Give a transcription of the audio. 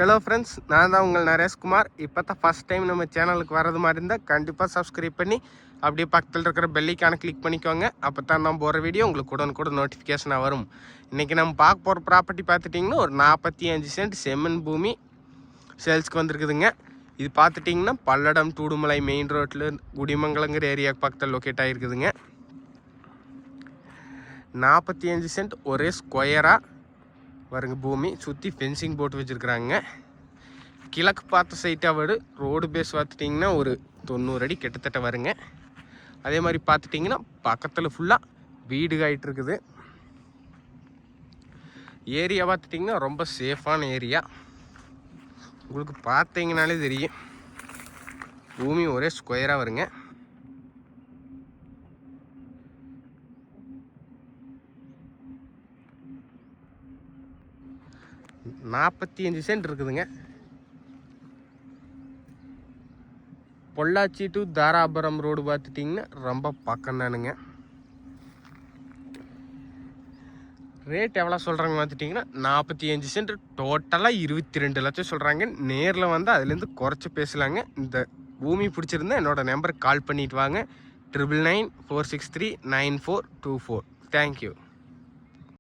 Hello friends, நான் தான் உங்கள் நரேஷ்குமார். இப்போ தான் ஃபஸ்ட் டைம் நம்ம சேனலுக்கு வரது மாதிரி இருந்தால் கண்டிப்பாக சப்ஸ்கிரைப் பண்ணி அப்படியே பக்கத்தில் இருக்கிற பெல்லைக்கான கிளிக் பண்ணிக்கோங்க. அப்போ தான் நம்ம போகிற வீடியோ உங்களுக்கு கூட நோட்டிஃபிகேஷனாக வரும். இன்றைக்கி நம்ம பார்க்க போகிற ப்ராப்பர்ட்டி பார்த்துட்டிங்கன்னா ஒரு 45 சென்ட் செம்மண் பூமி சேல்ஸ்க்கு வந்திருக்குதுங்க. இது பார்த்துட்டிங்கன்னா பல்லடம் டூடுமலை மெயின் ரோட்டில் குடிமங்கலங்கிற ஏரியாவுக்கு பக்கத்தில் லொக்கேட் ஆகிருக்குதுங்க. 45 சென்ட் ஒரே ஸ்கொயராக வருங்க. பூமி சுற்றி ஃபென்சிங் போட்டு வச்சுருக்குறாங்க. கிழக்கு பார்த்த சைட்டாக வரும். ரோடு பேஸ் பார்த்துட்டிங்கன்னா ஒரு 90 அடி கிட்டத்தட்ட வருங்க. அதே மாதிரி பார்த்துட்டிங்கன்னா பக்கத்தில் ஃபுல்லாக வீடு ஆகிட்டு இருக்குது. ஏரியா பார்த்துட்டிங்கன்னா ரொம்ப சேஃபான ஏரியா. உங்களுக்கு பார்த்தீங்கனாலே தெரியும். பூமி ஒரே ஸ்கொயராக வருங்க. $45 சென்ட் இருக்குதுங்க. பொள்ளாச்சி டு தாராபுரம் ரோடு பார்த்துட்டிங்கன்னா ரொம்ப பக்கம் தானுங்க. ரேட் எவ்வளோ சொல்கிறாங்க பார்த்துட்டிங்கன்னா 45 சென்ட் டோட்டலாக 22 லட்சம் சொல்கிறாங்க. நேரில் வந்து அதுலேருந்து குறைச்சி பேசலாங்க. இந்த பூமி பிடிச்சிருந்தா என்னோடய நம்பருக்கு கால் பண்ணிவிட்டு வாங்க. 9994639424. தேங்க்யூ.